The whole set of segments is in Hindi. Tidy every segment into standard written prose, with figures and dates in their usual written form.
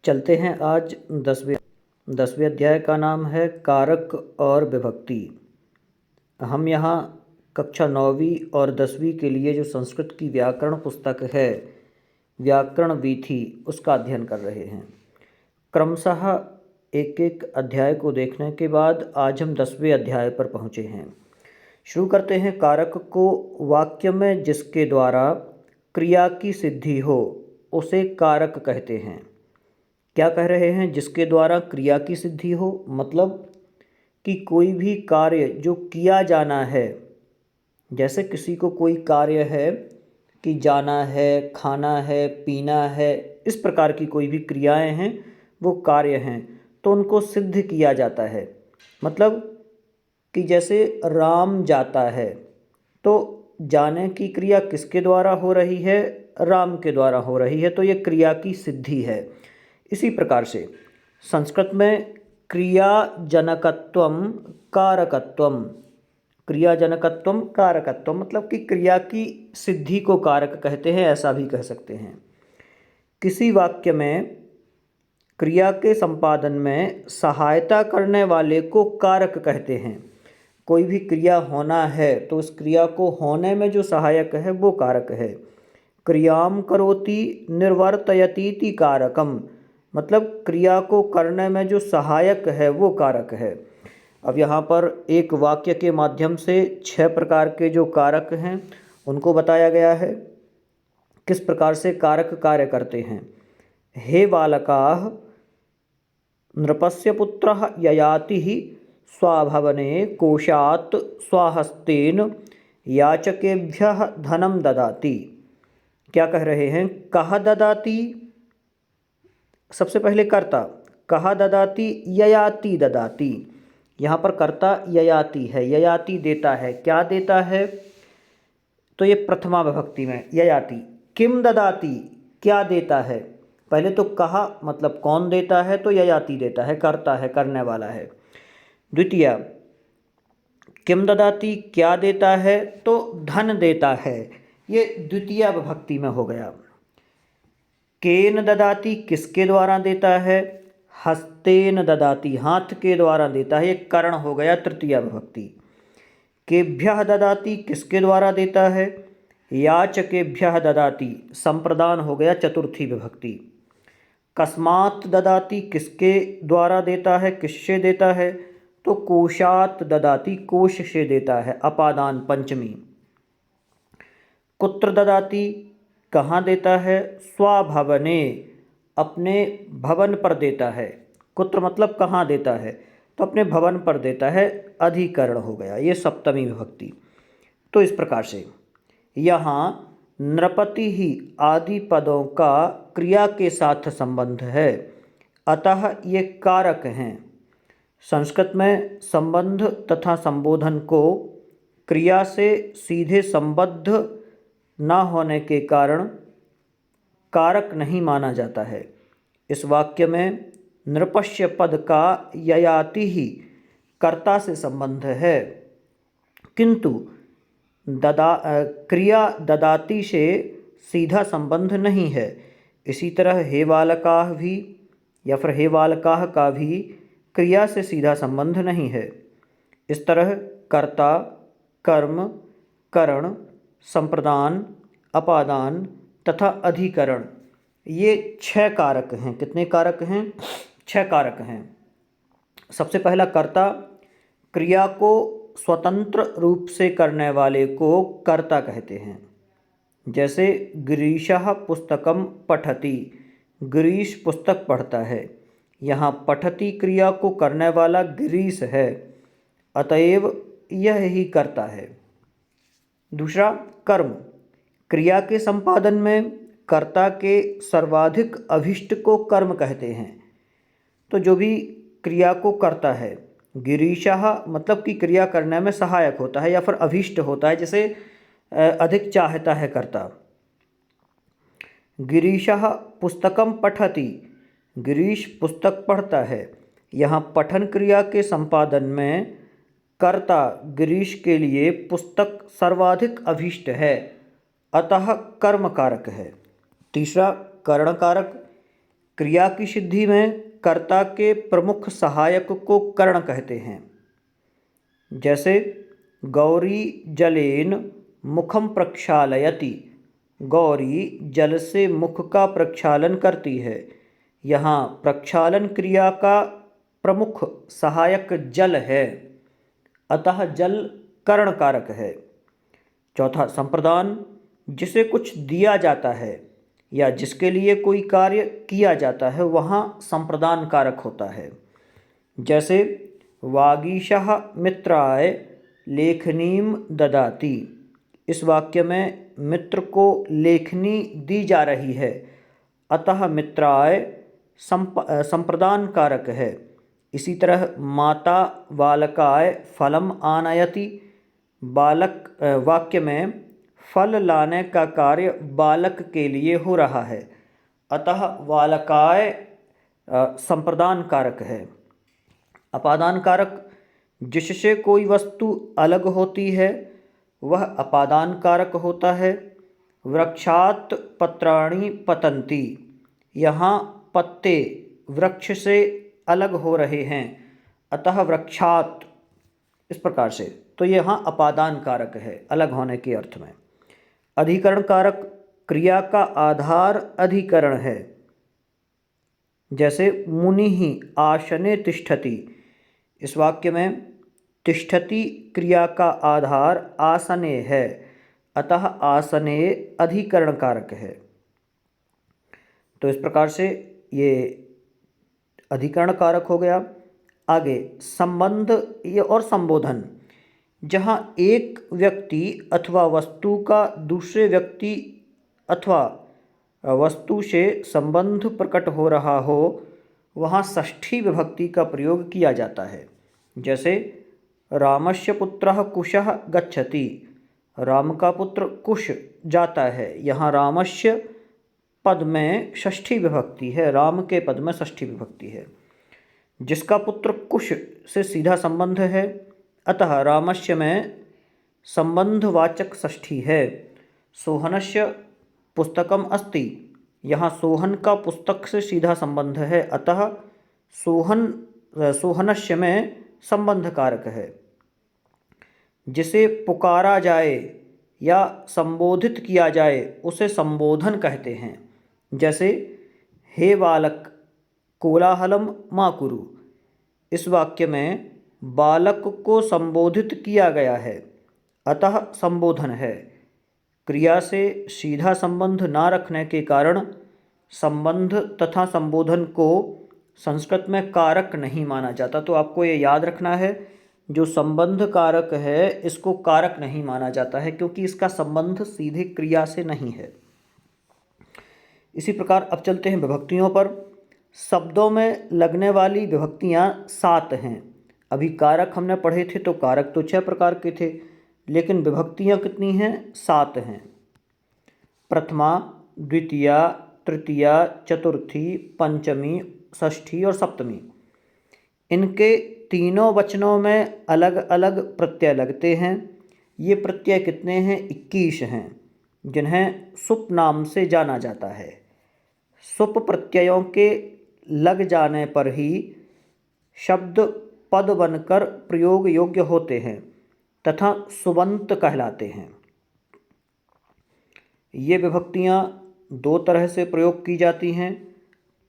चलते हैं आज 10वें अध्याय का नाम है कारक और विभक्ति। हम यहाँ कक्षा 9वीं और 10वीं के लिए जो संस्कृत की व्याकरण पुस्तक है व्याकरण वीथी उसका अध्ययन कर रहे हैं। क्रमशः एक एक अध्याय को देखने के बाद आज हम 10वें अध्याय पर पहुँचे हैं। शुरू करते हैं। कारक को वाक्य में जिसके द्वारा क्रिया की सिद्धि हो उसे कारक कहते हैं। क्या कह रहे हैं? जिसके द्वारा क्रिया की सिद्धि हो, मतलब कि कोई भी कार्य जो किया जाना है, जैसे किसी को कोई कार्य है कि जाना है, खाना है, पीना है, इस प्रकार की कोई भी क्रियाएं हैं वो कार्य हैं, तो उनको सिद्ध किया जाता है। मतलब कि जैसे राम जाता है तो जाने की क्रिया किसके द्वारा हो रही है? राम के द्वारा हो रही है, तो ये क्रिया की सिद्धि है। इसी प्रकार से संस्कृत में क्रियाजनकत्वम कारकत्वम, क्रियाजनकत्वम कारकत्वम मतलब कि क्रिया की सिद्धि को कारक कहते हैं, ऐसा भी कह सकते हैं। किसी वाक्य में क्रिया के संपादन में सहायता करने वाले को कारक कहते हैं। कोई भी क्रिया होना है तो उस क्रिया को होने में जो सहायक है वो कारक है। क्रियाम करोति निर्वर्तयतीति कारकम, मतलब क्रिया को करने में जो सहायक है वो कारक है। अब यहाँ पर एक वाक्य के माध्यम से 6 प्रकार के जो कारक हैं उनको बताया गया है, किस प्रकार से कारक कार्य करते हैं। हे बालकाः नृपस्य पुत्रः ययाति स्वाभवने कोशात् स्वहस्तेन याचकेभ्यः धनं ददाति। क्या कह रहे हैं? कः ददाति, सबसे पहले कर्ता, कः ददाति, ययाति ददाति। यहाँ पर कर्ता ययाति है, ययाति देता है। क्या देता है? तो ये प्रथमा विभक्ति में ययाति। किम ददाति, क्या देता है? पहले तो कहा मतलब कौन देता है, तो ययाति देता है, करता है, करने वाला है। द्वितीय किम ददाति, क्या देता है, तो धन देता है, ये द्वितीय विभक्ति में हो गया। केन ददाति, किसके द्वारा देता है? हस्तेन ददाति, हाथ के द्वारा देता है, ये करण हो गया तृतीय विभक्ति। केभ्यः ददाति, किसके द्वारा देता है? याचकेभ्यः ददाति, संप्रदान हो गया चतुर्थी विभक्ति। कस्मात् ददाति, किसके द्वारा देता है, किससे देता है? तो कोशात् ददाति, कोश से देता है, अपादान पंचमी। कुत्र ददाति, कहाँ देता है? स्वभवने, अपने भवन पर देता है। कुत्र मतलब कहाँ देता है, तो अपने भवन पर देता है, अधिकरण हो गया, ये सप्तमी विभक्ति। तो इस प्रकार से यहाँ नृपति ही आदि पदों का क्रिया के साथ संबंध है, अतः ये कारक हैं। संस्कृत में संबंध तथा संबोधन को क्रिया से सीधे संबद्ध न होने के कारण कारक नहीं माना जाता है। इस वाक्य में नृपस्य पद का ययाति ही कर्ता से संबंध है, किंतु क्रिया ददाति से सीधा संबंध नहीं है। इसी तरह हे बालकाः भी या फिर हे बालकाः का भी क्रिया से सीधा संबंध नहीं है। इस तरह कर्ता, कर्म, करण, संप्रदान, अपादान तथा अधिकरण, ये 6 कारक हैं। कितने कारक हैं? 6 कारक हैं। सबसे पहला कर्ता, क्रिया को स्वतंत्र रूप से करने वाले को कर्ता कहते हैं। जैसे गिरीशः पुस्तकम पठति, गिरीश पुस्तक पढ़ता है, यहाँ पठति क्रिया को करने वाला गिरीश है, अतएव यह ही कर्ता है। दूसरा कर्म, क्रिया के संपादन में कर्ता के सर्वाधिक अभिष्ट को कर्म कहते हैं। तो जो भी क्रिया को करता है, गिरीशः मतलब कि क्रिया करने में सहायक होता है या फिर अभिष्ट होता है, जैसे अधिक चाहता है कर्ता। गिरीशः पुस्तकम पठति, गिरीश पुस्तक पढ़ता है, यहाँ पठन क्रिया के संपादन में कर्ता गिरीश के लिए पुस्तक सर्वाधिक अभिष्ट है, अतः कर्म कारक है। तीसरा करण कारक, क्रिया की सिद्धि में कर्ता के प्रमुख सहायक को करण कहते हैं। जैसे गौरी जलेन मुखम प्रक्षालयति, गौरी जल से मुख का प्रक्षालन करती है। यहाँ प्रक्षालन क्रिया का प्रमुख सहायक जल है, अतः जल करण कारक है। चौथा, संप्रदान, जिसे कुछ दिया जाता है या जिसके लिए कोई कार्य किया जाता है वहाँ संप्रदान कारक होता है। जैसे वागीशः मित्राय लेखनीम ददाति, इस वाक्य में मित्र को लेखनी दी जा रही है, अतः मित्राय संप्रदान कारक है। इसी तरह माता बालकाय फलम आनयति, बालक वाक्य में फल लाने का कार्य बालक के लिए हो रहा है, अतः बालकाय संप्रदान कारक है। अपादान कारक, जिससे कोई वस्तु अलग होती है वह अपादान कारक होता है। वृक्षात् पत्राणि पतन्ति, यहाँ पत्ते वृक्ष से अलग हो रहे हैं, अतः वृक्षात्, इस प्रकार से। तो ये यहाँ अपादान कारक है, अलग होने के अर्थ में। अधिकरण कारक, क्रिया का आधार अधिकरण है। जैसे मुनिः आसने तिष्ठति, इस वाक्य में तिष्ठति क्रिया का आधार आसने है, अतः आसने अधिकरण कारक है। तो इस प्रकार से ये अधिकरण कारक हो गया। आगे संबंध और संबोधन, जहाँ एक व्यक्ति अथवा वस्तु का दूसरे व्यक्ति अथवा वस्तु से संबंध प्रकट हो रहा हो वहाँ षष्ठी विभक्ति का प्रयोग किया जाता है। जैसे रामस्य पुत्रः कुशः गच्छति, राम का पुत्र कुश जाता है, यहाँ रामस्य पद में षष्ठी विभक्ति है, राम के पद में षष्ठी विभक्ति है। जिसका पुत्र कुश से सीधा संबंध है, अतः रामस्य में संबंधवाचक षष्ठी है। सोहनस्य पुस्तकम अस्ति, यहाँ सोहन का पुस्तक से सीधा संबंध है, अतः सोहनस्य में संबंध कारक है। जिसे पुकारा जाए या संबोधित किया जाए उसे संबोधन कहते हैं। जैसे हे बालक कोलाहलम मा कुरु, इस वाक्य में बालक को संबोधित किया गया है, अतः संबोधन है। क्रिया से सीधा संबंध ना रखने के कारण संबंध तथा संबोधन को संस्कृत में कारक नहीं माना जाता। तो आपको ये याद रखना है, जो संबंध कारक है इसको कारक नहीं माना जाता है, क्योंकि इसका संबंध सीधे क्रिया से नहीं है। इसी प्रकार अब चलते हैं विभक्तियों पर। शब्दों में लगने वाली विभक्तियाँ 7 हैं। अभी कारक हमने पढ़े थे तो कारक तो 6 प्रकार के थे, लेकिन विभक्तियाँ कितनी हैं? 7 हैं। प्रथमा, द्वितीया, तृतीया, चतुर्थी, पंचमी, षष्ठी और सप्तमी। इनके तीनों वचनों में अलग अलग प्रत्यय लगते हैं। ये प्रत्यय कितने हैं? 21 हैं, जिन्हें सुप नाम से जाना जाता है। सुप प्रत्ययों के लग जाने पर ही शब्द पद बनकर प्रयोग योग्य होते हैं तथा सुबंत कहलाते हैं। ये विभक्तियाँ 2 तरह से प्रयोग की जाती हैं,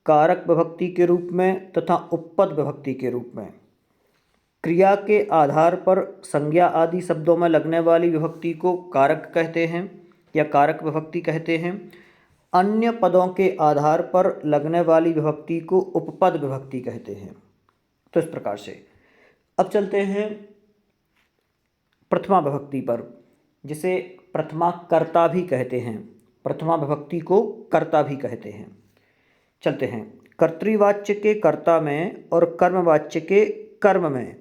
कारक विभक्ति के रूप में तथा उपपद विभक्ति के रूप में। क्रिया के आधार पर संज्ञा आदि शब्दों में लगने वाली विभक्ति को कारक कहते हैं या कारक विभक्ति कहते हैं। अन्य पदों के आधार पर लगने वाली विभक्ति को उपपद विभक्ति कहते हैं। तो इस प्रकार से अब चलते हैं प्रथमा विभक्ति पर, जिसे प्रथमा कर्ता भी कहते हैं। प्रथमा विभक्ति को कर्ता भी कहते हैं। चलते हैं। कर्तृवाच्य के कर्ता में और कर्मवाच्य के कर्म में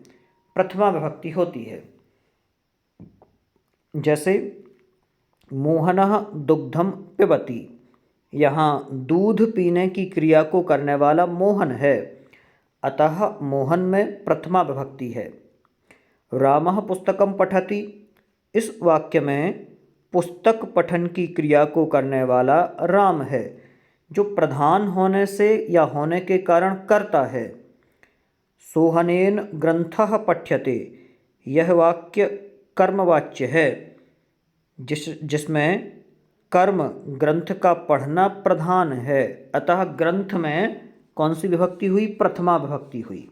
प्रथमा विभक्ति होती है। जैसे मोहनः दुग्धम पिबति, यहाँ दूध पीने की क्रिया को करने वाला मोहन है, अतः मोहन में प्रथमा विभक्ति है। रामः पुस्तकम पठति, इस वाक्य में पुस्तक पठन की क्रिया को करने वाला राम है, जो प्रधान होने से या होने के कारण करता है। सोहनेन ग्रंथः पठ्यते, यह वाक्य कर्मवाच्य है, जिसमें कर्म ग्रंथ का पढ़ना प्रधान है। अतः ग्रंथ में कौन सी विभक्ति हुई? प्रथमा विभक्ति हुई।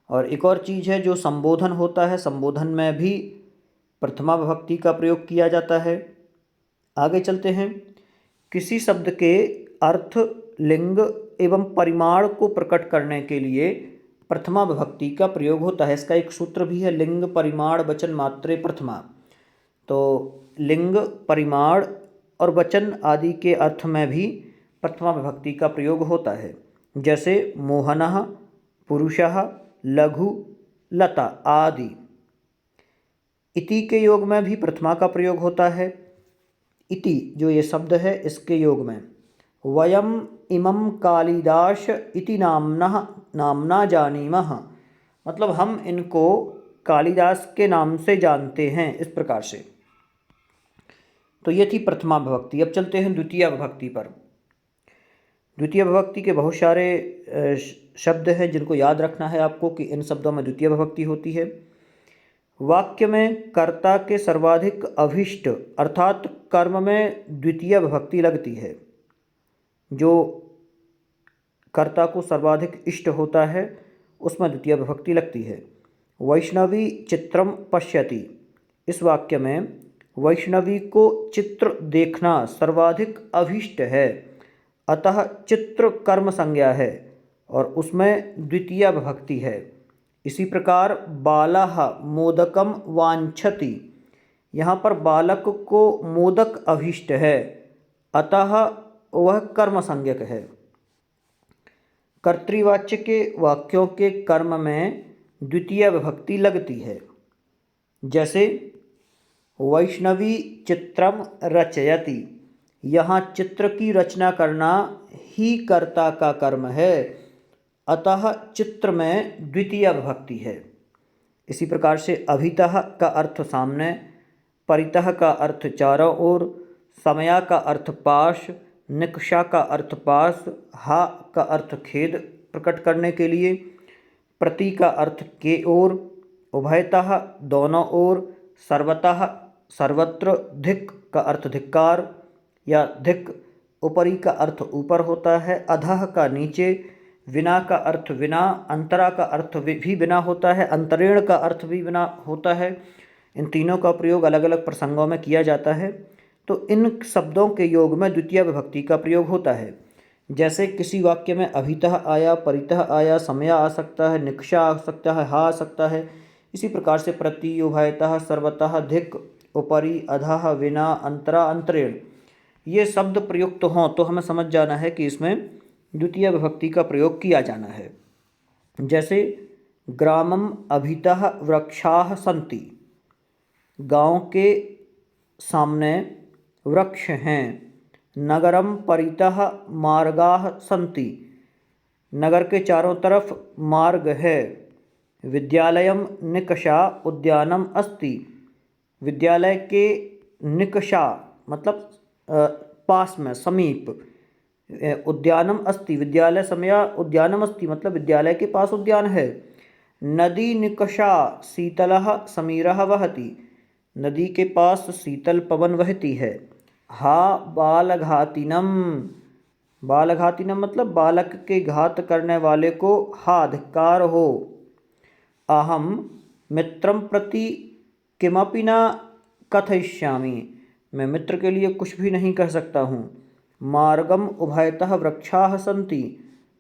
और एक और चीज़ है, जो संबोधन होता है, संबोधन में भी प्रथमा विभक्ति का प्रयोग किया जाता है। आगे चलते हैं। किसी शब्द के अर्थ, लिंग एवं परिमाण को प्रकट करने के लिए प्रथमा विभक्ति का प्रयोग होता है। इसका एक सूत्र भी है, लिंग परिमाण वचन मात्रे प्रथमा। तो लिंग, परिमाण और वचन आदि के अर्थ में भी प्रथमा विभक्ति का प्रयोग होता है। जैसे मोहनः, पुरुषः, लघु, लता आदि। इति के योग में भी प्रथमा का प्रयोग होता है। इति जो ये शब्द है, इसके योग में वयम इमं कालिदास इति नामना जानीमः, मतलब हम इनको कालिदास के नाम से जानते हैं, इस प्रकार से। तो ये थी प्रथमा विभक्ति। अब चलते हैं द्वितीय विभक्ति पर। द्वितीय विभक्ति के बहुत सारे शब्द हैं जिनको याद रखना है आपको कि इन शब्दों में द्वितीय विभक्ति होती है। वाक्य में कर्ता के सर्वाधिक अभिष्ट अर्थात कर्म में द्वितीय विभक्ति लगती है। जो कर्ता को सर्वाधिक इष्ट होता है उसमें द्वितीय विभक्ति लगती है। वैष्णवी चित्रम पश्यति, इस वाक्य में वैष्णवी को चित्र देखना सर्वाधिक अभीष्ट है, अतः चित्र कर्म संज्ञा है और उसमें द्वितीय विभक्ति है। इसी प्रकार बालः मोदकम वांछति, यहाँ पर बालक को मोदक अभीष्ट है, अतः वह कर्म संज्ञक है। कर्तृवाच्य के वाक्यों के कर्म में द्वितीय विभक्ति लगती है। जैसे वैष्णवी चित्रम रचयति, यहाँ चित्र की रचना करना ही कर्ता का कर्म है, अतः चित्र में द्वितीय विभक्ति है। इसी प्रकार से अभितः का अर्थ सामने, परितः का अर्थ चारों ओर, समया का अर्थ पाश, निकषा का अर्थ पास, हा का अर्थ खेद प्रकट करने के लिए, प्रति का अर्थ के ओर, उभयतः दोनों ओर, सर्वतः सर्वत्र, धिक् का अर्थ धिक्कार या धिक्, ऊपरी का अर्थ ऊपर होता है, अधः का नीचे, विना का अर्थ विना, अंतरा का अर्थ भी बिना होता है, अंतरेण का अर्थ भी बिना होता है। इन तीनों का प्रयोग अलग अलग प्रसंगों में किया जाता है। तो इन शब्दों के योग में द्वितीय विभक्ति का प्रयोग होता है। जैसे किसी वाक्य में अभितः आया, परितः आया, समया आ सकता है, निकषा आ सकता है, हा आ सकता है। इसी प्रकार से प्रति, उभयतः, सर्वतः, धिक्, उपरि, अधः, विना, अंतरा, अंतरेण, ये शब्द प्रयुक्त हों तो हमें समझ जाना है कि इसमें द्वितीय विभक्ति का प्रयोग किया जाना है। जैसे ग्रामम अभितः वृक्षाः सन्ति, गाँव के सामने वृक्ष हैं। नगरम परितः मार्गाः सन्ति, नगर के चारों तरफ मार्ग है। विद्यालयम निकषा उद्यानम अस्ति, विद्यालय के निकषा मतलब पास में, समीप, उद्यानम अस्ति, विद्यालय समया उद्यानम अस्ति मतलब विद्यालय के पास उद्यान है। नदी निकषा शीतलः समीरः वहति, नदी के पास शीतल पवन बहती है। हा बालघातिनम, बालघातिनम मतलब बालक के घात करने वाले को हा धिक्कार हो। अहम मित्रम प्रति किमपि न कथयिष्यामि, मैं मित्र के लिए कुछ भी नहीं कह सकता हूँ। मार्गम उभयतः वृक्षाः सन्ति,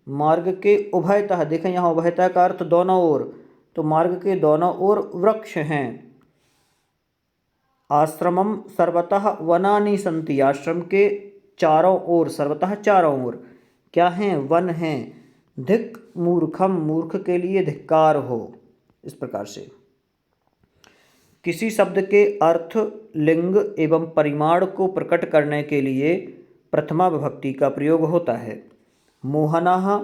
मार्ग के उभयतः, देखें यहाँ उभयतः का अर्थ दोनों ओर, तो मार्ग के दोनों ओर वृक्ष हैं। आश्रमम सर्वतः वनानि सन्ति, आश्रम के चारों ओर, सर्वतः चारों ओर क्या हैं? वन हैं। धिक् मूर्खम, मूर्ख के लिए धिक्कार हो। इस प्रकार से किसी शब्द के अर्थ, लिंग एवं परिमाण को प्रकट करने के लिए प्रथमा विभक्ति का प्रयोग होता है। मोहनः,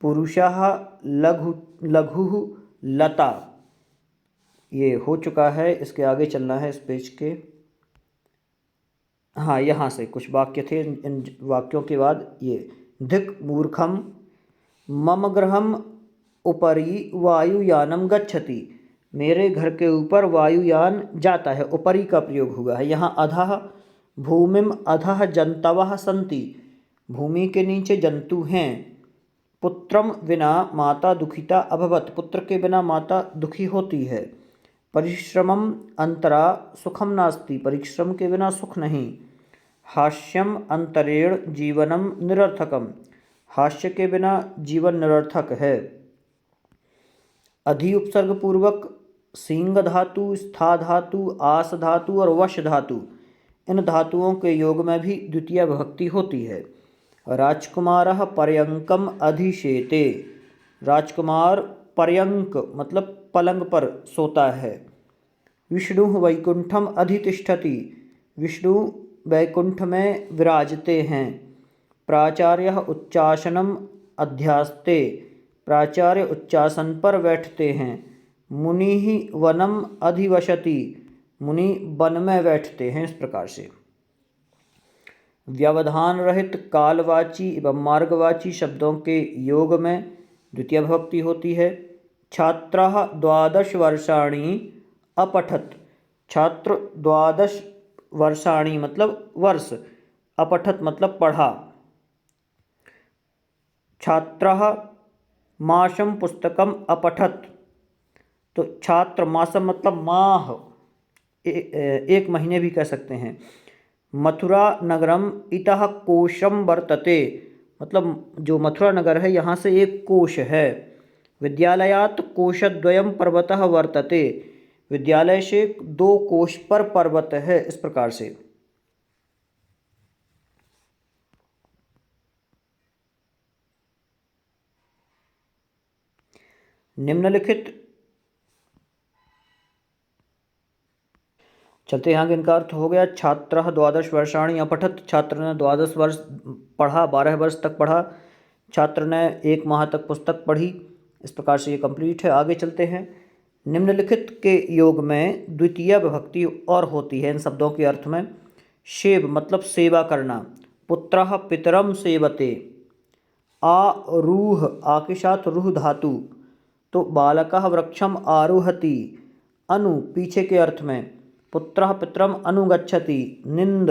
पुरुषः, लघु, लता, ये हो चुका है। इसके आगे चलना है इस पेज के। हाँ, यहाँ से कुछ वाक्य थे, इन वाक्यों के बाद ये धिक् मूर्खम मम गृहम उपरि वायुयानम गच्छति, मेरे घर के ऊपर वायुयान जाता है, उपरि का प्रयोग हुआ है। यहाँ अधः भूमिम अधः जंतवः सन्ति, भूमि के नीचे जंतु हैं। पुत्रम विना माता दुखिता अभवत, पुत्र के बिना माता दुखी होती है। परिश्रमम अंतरा सुखम नास्ति, परिश्रम के बिना सुख नहीं। हास्यम अंतरेण जीवनम निरर्थकम, हास्य के बिना जीवन निरर्थक है। अधि उपसर्ग पूर्वक सींग धातु, स्था धातु, आस धातु और वश धातु, इन धातुओं के योग में भी द्वितीय विभक्ति होती है। राजकुमारः पर्यंकम अधिशेते, राजकुमार पर्यंक मतलब पलंग पर सोता है। विष्णु वैकुंठम अधितिष्ठति, विष्णु वैकुंठ में विराजते हैं। प्राचार्य उच्चासनम अध्यास्ते, प्राचार्य उच्चासन पर बैठते हैं। मुनि ही वनम अधिवसति, मुनि वन में बैठते हैं। इस प्रकार से व्यवधान रहित कालवाची एवं मार्गवाची शब्दों के योग में द्वितीय विभक्ति होती है। छात्रः 12 वर्षाणि अपठत, छात्र 12 वर्षाणि मतलब वर्ष, अपठत मतलब पढ़ा। छात्रः मासम पुस्तकम अपठत, तो छात्र मासम मतलब माह, एक महीने भी कह सकते हैं। मथुरा नगरम इतः कोशम वर्तते, मतलब जो मथुरा नगर है यहाँ से एक कोश है। विद्यालयात् कोशद्वयम पर्वतः वर्तते, विद्यालय से 2 कोश पर पर्वत है। इस प्रकार से निम्नलिखित, चलते हैं आगे। इनका अर्थ हो गया छात्रः 12 वर्षाणि अपठत, छात्र ने 12 वर्ष पढ़ा, 12 वर्ष तक पढ़ा। छात्र ने 1 माह तक पुस्तक पढ़ी। इस प्रकार से ये कंप्लीट है। आगे चलते हैं। निम्नलिखित के योग में द्वितीय विभक्ति और होती है इन शब्दों के अर्थ में। सेव मतलब सेवा करना। पुत्रः पितरम सेवते, आरूह, आ के साथ रूह धातु, तो बालकः वृक्षम आरोहति। अनु पीछे के अर्थ में, पुत्रः पितरम अनुगच्छति। निंद,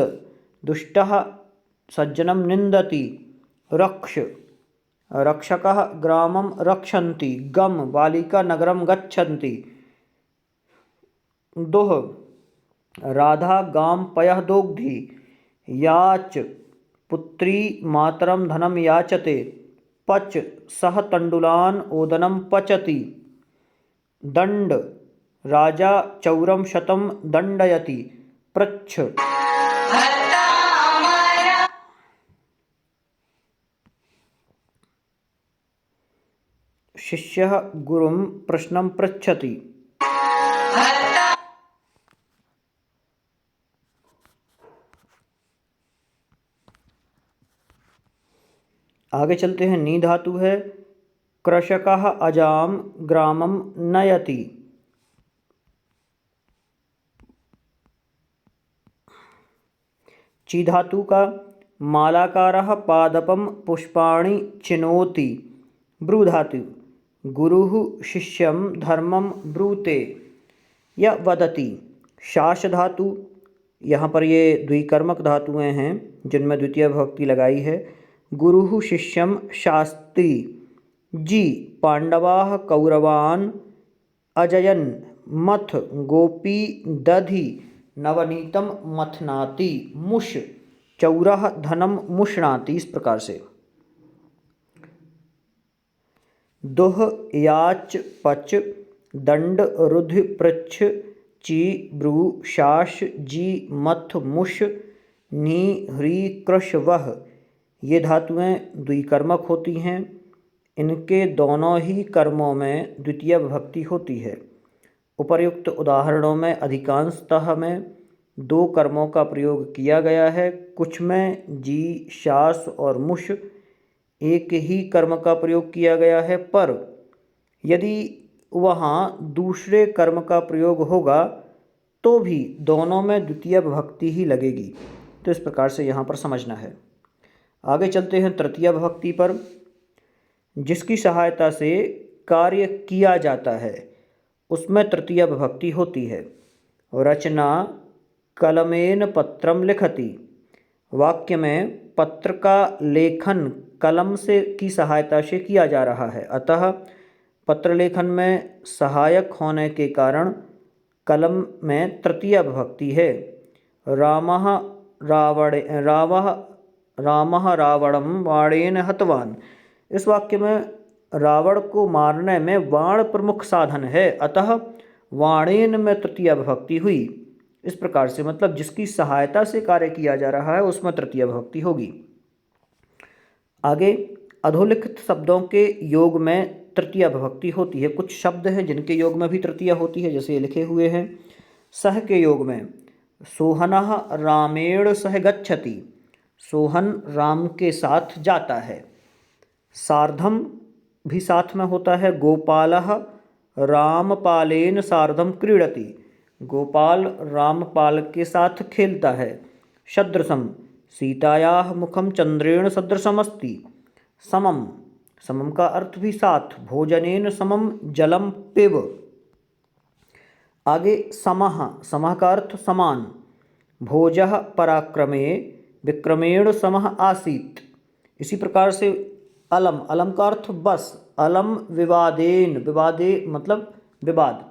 दुष्टः सज्जनम निंदति। रक्ष, रक्षकः ग्रामं रक्षन्ति। गम, बालिका नगरम गच्छन्ति। दुह, राधा गां पयः दोग्धि। याच, पुत्री मातरम धनम याचते। पच, सह तंडुलान ओदनम पचति। दंड, राजा चौरम शतम दंडयति। पृच्छ, शिष्यः गुरुं प्रश्नं पृच्छति। आगे चलते हैं। नी धातु है। कृषकः अजाम ग्रामम नयति। ची धातु का मालाकारः पादपम पुष्पाणि चिनोति। ब्रू धातु, गुरुः शिष्यं धर्मं ब्रूते या वदति। शास धातु, यहाँ पर ये द्विकर्मक धातुएं हैं जिनमें द्वितीय विभक्ति लगाई है। गुरुः शिष्यं शास्ति। जी, पांडवाः कौरवान् अजयन्। मथ, गोपी दधि नवनीतम मथनाति। मुष, चौरः धनम मुष्णाति। इस प्रकार से दुह, याच, पच, दंड, रुधि, पृच्छ, ची, ब्रू, शास, जी, मथ, मुष, नी, ह्री, कृश, वह, ये धातुएं द्विकर्मक होती हैं। इनके दोनों ही कर्मों में द्वितीय विभक्ति होती है। उपर्युक्त उदाहरणों में अधिकांशतः में 2 कर्मों का प्रयोग किया गया है। कुछ में जी, शास और मुष एक ही कर्म का प्रयोग किया गया है, पर यदि वहाँ दूसरे कर्म का प्रयोग होगा तो भी दोनों में द्वितीय विभक्ति ही लगेगी। तो इस प्रकार से यहाँ पर समझना है। आगे चलते हैं तृतीया विभक्ति पर। जिसकी सहायता से कार्य किया जाता है उसमें तृतीया विभक्ति होती है। रचना कलमेन पत्रम लिखति। वाक्य में पत्र का लेखन कलम से की सहायता से किया जा रहा है, अतः पत्र लेखन में सहायक होने के कारण कलम में तृतीया विभक्ति है। रामः रावणं बाणेन हतवान। इस वाक्य में रावण को मारने में बाण प्रमुख साधन है, अतः वाणेन में तृतीया विभक्ति हुई। इस प्रकार से मतलब जिसकी सहायता से कार्य किया जा रहा है उसमें तृतीया विभक्ति होगी। आगे अधोलिखित शब्दों के योग में तृतीया विभक्ति होती है। कुछ शब्द हैं जिनके योग में भी तृतीया होती है, जैसे ये लिखे हुए हैं। सह के योग में सोहनः रामेण सह गच्छति। सोहन राम के साथ जाता है। सार्धम भी साथ में होता है। गोपालः रामपालेन सार्धम क्रीडति। गोपाल रामपाल के साथ खेलता है। सदृशम सीतायाः मुखम चंद्रेण सदृशमस्ति। समम, समम का अर्थ भी साथ। भोजनेन समम जलम पिब। आगे समः, समः का अर्थ समान। भोजः पराक्रमे विक्रमेण समः आसीत्। इसी प्रकार से अलम, अलम का अर्थ बस। अलम विवादेन, विवादे मतलब विवाद,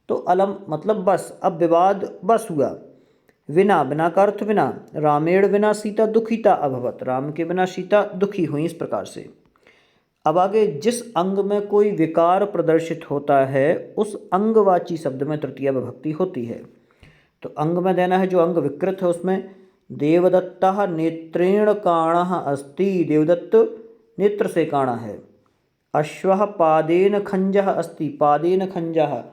तो अलम मतलब बस। अब विवाद बस हुआ। विना, बिना का अर्थ बिना। रामेण विना सीता दुखिता अभवत। राम के बिना सीता दुखी हुई। इस प्रकार से अब आगे जिस अंग में कोई विकार प्रदर्शित होता है उस अंगवाची शब्द में तृतीया विभक्ति होती है। तो अंग में देना है जो अंग विकृत है उसमें देवदत्तः नेत्रेण काणः अस्ति। देवदत्त नेत्र से काणा है। अश्वः पादेन खंजः अस्ति। पादेन खंजः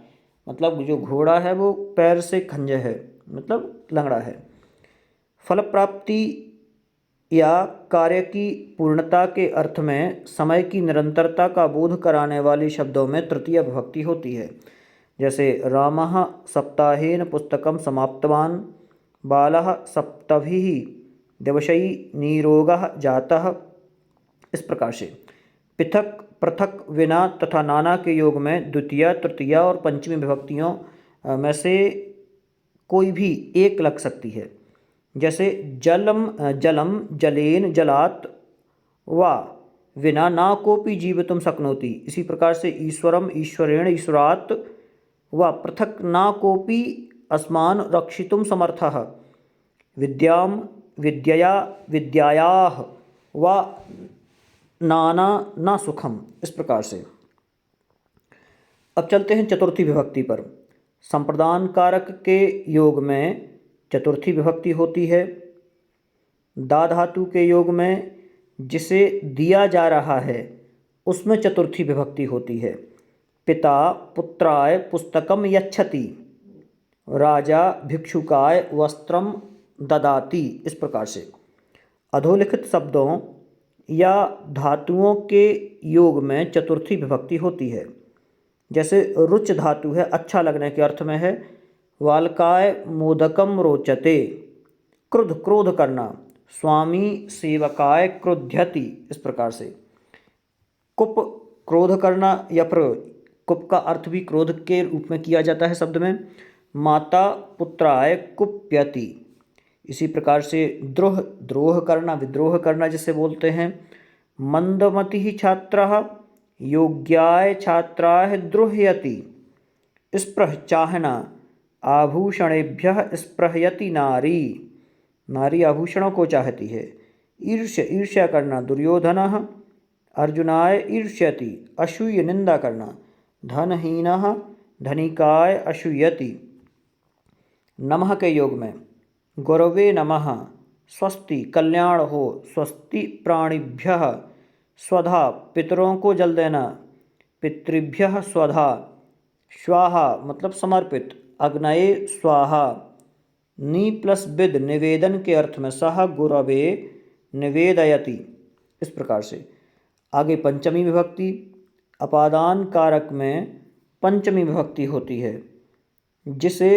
मतलब जो घोड़ा है वो पैर से खंज है, मतलब लंगड़ा है। फल प्राप्ति या कार्य की पूर्णता के अर्थ में समय की निरंतरता का बोध कराने वाली शब्दों में तृतीया विभक्ति होती है। जैसे रामः सप्ताहेन पुस्तकं समाप्तवान। बालः सप्तभिः दिवसैः निरोगः जातः। इस प्रकार से पृथक, पृथक, विना तथा नाना के योग में द्वितीया, तृतीया और पंचमी विभक्तियों में से कोई भी एक लग सकती है। जैसे जलम, जलम, जलेन, जलात वा विना ना कोपि जीवितुम शक्नोति। इसी प्रकार से ईश्वरम, ईश्वरेण, ईश्वरात् वा पृथक ना कोपि अस्मान् रक्षितुम समर्थः। विद्यां, विद्यया, विद्यायाः वा नाना ना सुखम। इस प्रकार से अब चलते हैं चतुर्थी विभक्ति पर। संप्रदान कारक के योग में चतुर्थी विभक्ति होती है। दा धातु के योग में जिसे दिया जा रहा है उसमें चतुर्थी विभक्ति होती है। पिता पुत्राय पुस्तकम यच्छति। राजा भिक्षुकाय वस्त्रम ददाति। इस प्रकार से अधोलिखित शब्दों या धातुओं के योग में चतुर्थी विभक्ति होती है। जैसे रुच धातु है, अच्छा लगने के अर्थ में है। वालकाय मोदकम रोचते। क्रुद्ध, क्रोध करना। स्वामी सेवकाय क्रुध्यति। इस प्रकार से कुप, क्रोध करना या फिर कुप का अर्थ भी क्रोध के रूप में किया जाता है शब्द में। माता पुत्राय कुप्यति। इसी प्रकार से द्रोह, द्रोह करना, विद्रोह करना जिसे बोलते हैं। मंदमति छात्रः योग्याय छात्राय द्रोहयति। स्पृह, चाहना। आभूषणेभ्यः स्पृहयति नारी। नारी आभूषणों को चाहती है। ईर्ष्य, ईर्ष्या करना। दुर्योधनः अर्जुनाय ईर्ष्यति। असूय, निंदा करना। धनहीनः धनिकाय असूयति। नमः के योग में गुरवे नमः, स्वस्ति, कल्याण हो। स्वस्ति प्राणिभ्यः, स्वधा, पितरों को जल देना। पितृभ्यः स्वधा। स्वाहा मतलब समर्पित। अग्नये स्वाहा। नी प्लस विद, निवेदन के अर्थ में। सह गुरवे निवेदयति। इस प्रकार से आगे पंचमी विभक्ति। अपादान कारक में पंचमी विभक्ति होती है। जिसे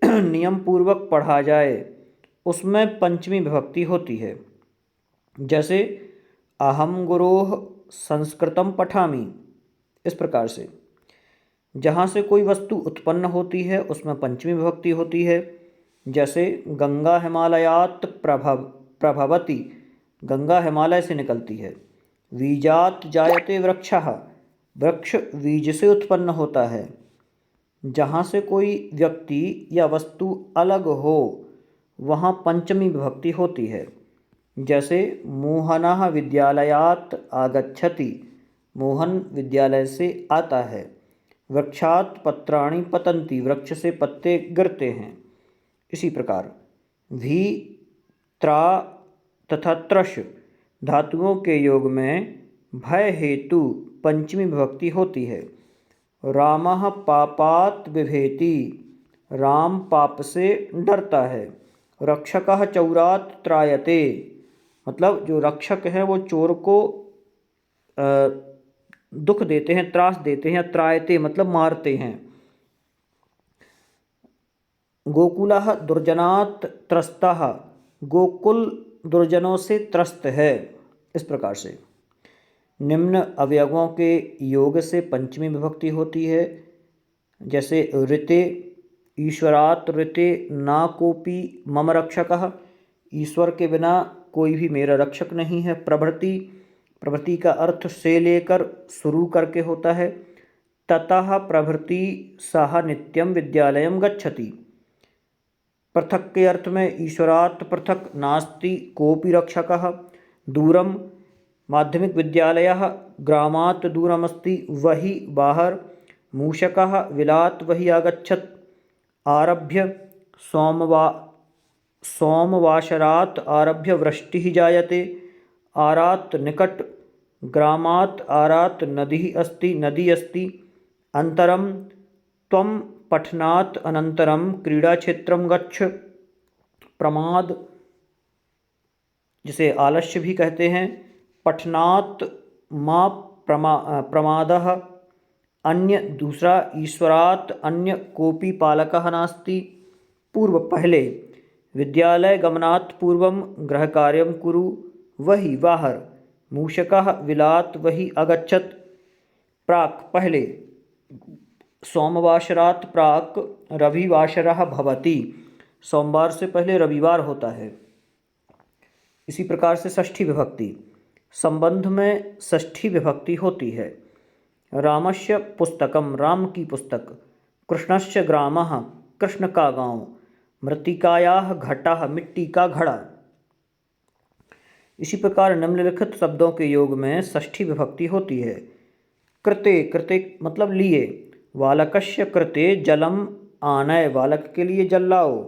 नियम पूर्वक पढ़ा जाए उसमें पंचमी विभक्ति होती है। जैसे अहम गुरोः संस्कृतं पठामि, इस प्रकार से। जहाँ से कोई वस्तु उत्पन्न होती है उसमें पंचमी विभक्ति होती है। जैसे गंगा हिमालयात् प्रभवति, गंगा हिमालय से निकलती है। बीजात् जायते वृक्षः, वृक्ष बीज से उत्पन्न होता है। जहाँ से कोई व्यक्ति या वस्तु अलग हो वहाँ पंचमी विभक्ति होती है। जैसे मोहनः विद्यालयात् आगच्छति, मोहन विद्यालय से आता है। वृक्षात् पत्राणि पतन्ति, वृक्ष से पत्ते गिरते हैं। इसी प्रकार भी, त्रा तथा त्रश धातुओं के योग में भय हेतु पंचमी विभक्ति होती है। रामः पापात् बिभेति, राम पाप से डरता है। रक्षकः चौरात् त्रायते, मतलब जो रक्षक हैं वो चोर को दुख देते हैं, त्रास देते हैं। त्रायते मतलब मारते हैं। गोकुलः दुर्जनात् त्रस्तः, गोकुल दुर्जनों से त्रस्त है। इस प्रकार से निम्न अवयवों के योग से पंचमी विभक्ति होती है। जैसे ऋते, ईश्वरात् ऋते ना कोपी मम रक्षकः, ईश्वर के बिना कोई भी मेरा रक्षक नहीं है। प्रभृति, प्रभृति का अर्थ से लेकर शुरू करके होता है। ततः प्रभृति सह नित्यं विद्यालयं गच्छति, पृथक के अर्थ में ईश्वरात् पृथक नास्ति कोपि रक्षकः। दूरम, माध्यमिक विद्यालयः ग्रामात् दूरमस्ति, वही बाहर। मूषकः विलात् वही आगच्छत्। आरभ्य सोमवासरात् आरभ्य वृष्टिः जायते। आरात् निकट, ग्रामात् आरात् नदी अस्ति, नदी अस्ति। अन्तरं त्वं पठनात् अनन्तरं क्रीडाक्षेत्रं गच्छ। प्रमाद, जिसे आलस्य भी कहते हैं। पठनात् मा प्रमादः। अन्य, दूसरा। ईश्वरात् अन्य कोपि पालकः नास्ति। पूर्व, पहले। विद्यालय गमनात् पूर्वं गृहकार्यं कुरु, वही बाहर। मूषकः विलात् वही अगच्छत्। प्राक्, पहले। सोमवासरात् प्राक् रविवासरः भवति, सोमवार से पहले रविवार होता है। इसी प्रकार से षष्ठी विभक्ति, संबंध में षष्ठी विभक्ति होती है। रामस्य पुस्तकम, राम की पुस्तक। कृष्णस्य ग्रामः, कृष्ण का गांव। मृत्तिकायाः घटः, मिट्टी का घड़ा। इसी प्रकार निम्नलिखित शब्दों के योग में षष्ठी विभक्ति होती है। कृते, कृते मतलब लिए। बालकस्य कृते जलम आनय, बालक के लिए जल लाओ।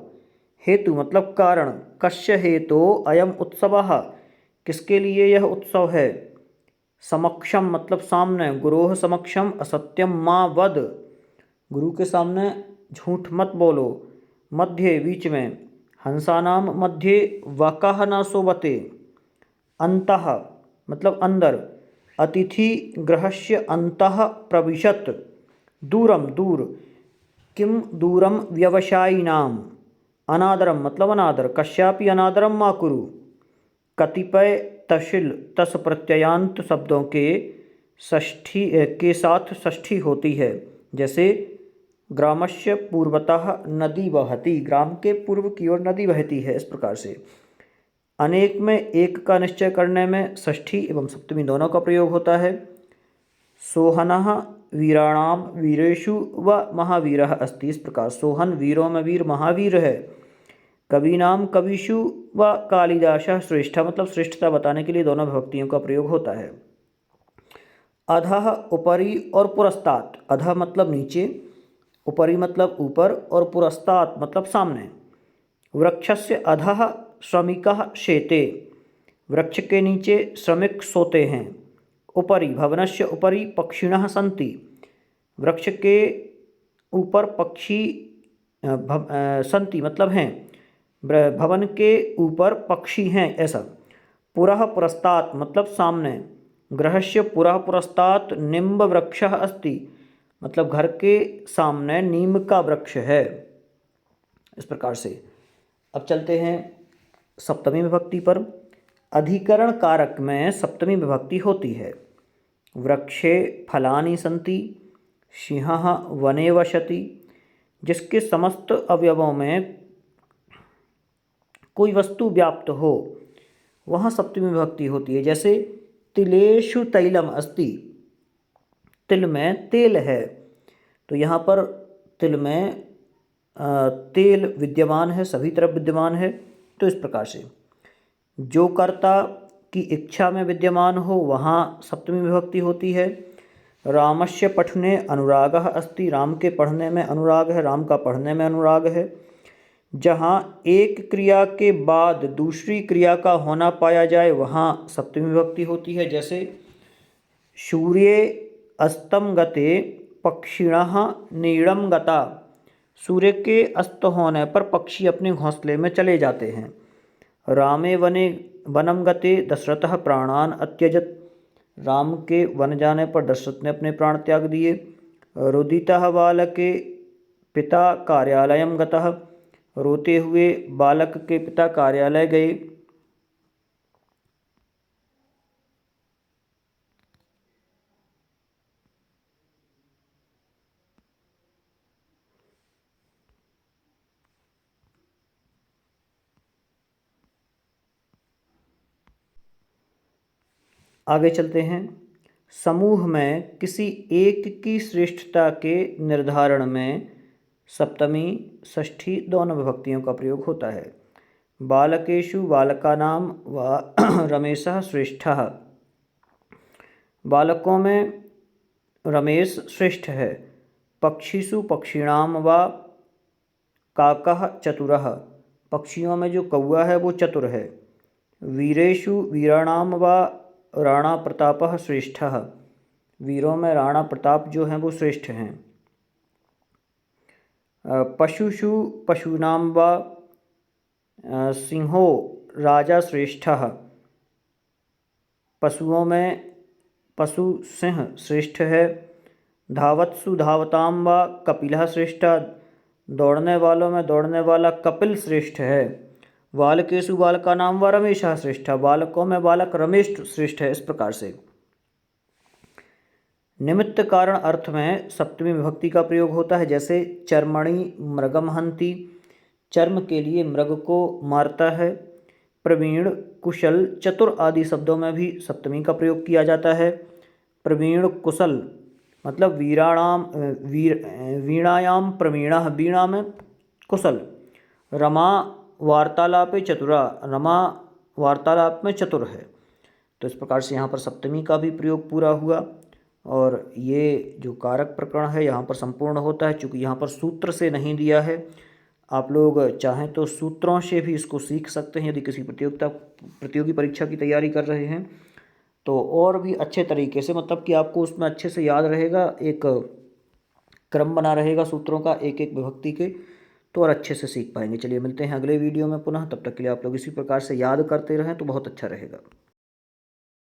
हेतु मतलब कारण। कस्य हेतो अयम उत्सवः, किसके लिए यह उत्सव है। समक्षम मतलब सामने। गुरोः समक्षम असत्यम मा वद, गुरु के सामने झूठ मत बोलो। मध्ये, बीच में। हंसानाम मध्ये वकः न शोभते। अन्तः मतलब अंदर। अतिथि गृहस्य अन्तः प्रविशत्। दूरम, दूर। किम दूरम व्यवसायिनाम। अनादरम मतलब अनादर। कस्यापि अनादरम मा कुरु। कतिपय तशिल, तस् प्रत्ययान्त शब्दों के षष्ठी के साथ षष्ठी होती है। जैसे ग्रामस्य पूर्वतः नदी वहति, ग्राम के पूर्व की ओर नदी बहती है। इस प्रकार से अनेक में एक का निश्चय करने में षष्ठी एवं सप्तमी दोनों का प्रयोग होता है। सोहनः वीराणाम वीरेषु व महावीरः अस्ति, इस प्रकार सोहन वीरों में वीर महावीर है। कवीनाम कविषु व कालिदासः श्रेष्ठ, मतलब श्रेष्ठता बताने के लिए दोनों विभक्तियों का प्रयोग होता है। अधः, ऊपरी और पुरस्तात्। अधः मतलब नीचे, ऊपरी मतलब ऊपर और पुरस्तात् मतलब सामने। वृक्षस्य अधः श्रमिकः शेते, वृक्ष के नीचे श्रमिक सोते हैं। उपरि, भवनस्य उपरि पक्षिणः सन्ति, वृक्ष के ऊपर पक्षी सन्ति मतलब हैं, भवन के ऊपर पक्षी हैं, ऐसा। पुरः पुरस्तात् मतलब सामने। गृहस्य पुरः पुरस्तात् निम्ब वृक्षः अस्ति, मतलब घर के सामने नीम का वृक्ष है। इस प्रकार से अब चलते हैं सप्तमी विभक्ति पर। अधिकरण कारक में सप्तमी विभक्ति होती है। वृक्षे फलानि सन्ति, सिंहः वने वसति। जिसके समस्त अवयवों में कोई वस्तु व्याप्त हो वहाँ सप्तमी विभक्ति होती है। जैसे तिलेषु तैलम अस्ति, तिल में तेल है, तो यहाँ पर तिल में तेल विद्यमान है, सभी तरफ विद्यमान है। तो इस प्रकार से जो कर्ता की इच्छा में विद्यमान हो वहाँ सप्तमी विभक्ति होती है। रामस्य पठने अनुरागः अस्ति, राम के पढ़ने में अनुराग है, राम का पढ़ने में अनुराग है। जहाँ एक क्रिया के बाद दूसरी क्रिया का होना पाया जाए वहाँ सप्तमी विभक्ति होती है। जैसे सूर्ये अस्तम गते पक्षिणः नीडम गता, सूर्य के अस्त होने पर पक्षी अपने घोंसले में चले जाते हैं। रामे वने वनम गते दशरथः प्राणान अत्यजत, राम के वन जाने पर दशरथ ने अपने प्राण त्याग दिए। रुदितः बालके पिता कार्यालयम गतः, रोते हुए बालक के पिता कार्यालय गए। आगे चलते हैं। समूह में किसी एक की श्रेष्ठता के निर्धारण में सप्तमी षष्ठी दोनों विभक्तियों का प्रयोग होता है। बालकेषु बालकानां व रमेशः श्रेष्ठः, बालकों में रमेश श्रेष्ठ है। पक्षिषु पक्षिणां व काकः चतुरः, पक्षियों में जो कौवा है वो चतुर है। वीरेषु वीराणां व राणा प्रतापः श्रेष्ठः, वीरों में राणा प्रताप जो हैं वो श्रेष्ठ हैं। पशुषु पशूनां व सिंहो राजा श्रेष्ठः, पशुओं में पशु सिंह श्रेष्ठ है। धावत्सु धावतां व कपिलः श्रेष्ठः, दौड़ने वालों में दौड़ने वाला कपिल श्रेष्ठ है। बालकेषु बालकानां व रमेशः श्रेष्ठः, बालकों में बालक रमेश श्रेष्ठ है। इस प्रकार से निमित्त कारण अर्थ में सप्तमी विभक्ति का प्रयोग होता है। जैसे चर्मणि मृगम हन्ति, चर्म के लिए मृग को मारता है। प्रवीण कुशल चतुर आदि शब्दों में भी सप्तमी का प्रयोग किया जाता है। प्रवीण कुशल मतलब वीणायाम प्रवीणः, वीणा में कुशल। रमा वार्तालापे चतुरा, रमा वार्तालाप में चतुर है। तो इस प्रकार से यहाँ पर सप्तमी का भी प्रयोग पूरा हुआ। और ये जो कारक प्रकरण है यहाँ पर संपूर्ण होता है। चूँकि यहाँ पर सूत्र से नहीं दिया है, आप लोग चाहें तो सूत्रों से भी इसको सीख सकते हैं। यदि किसी प्रतियोगी परीक्षा की तैयारी कर रहे हैं तो और भी अच्छे तरीके से, मतलब कि आपको उसमें अच्छे से याद रहेगा, एक क्रम बना रहेगा सूत्रों का एक एक विभक्ति के, तो और अच्छे से सीख पाएंगे। चलिए मिलते हैं अगले वीडियो में पुनः, तब तक के लिए आप लोग इसी प्रकार से याद करते रहें तो बहुत अच्छा रहेगा।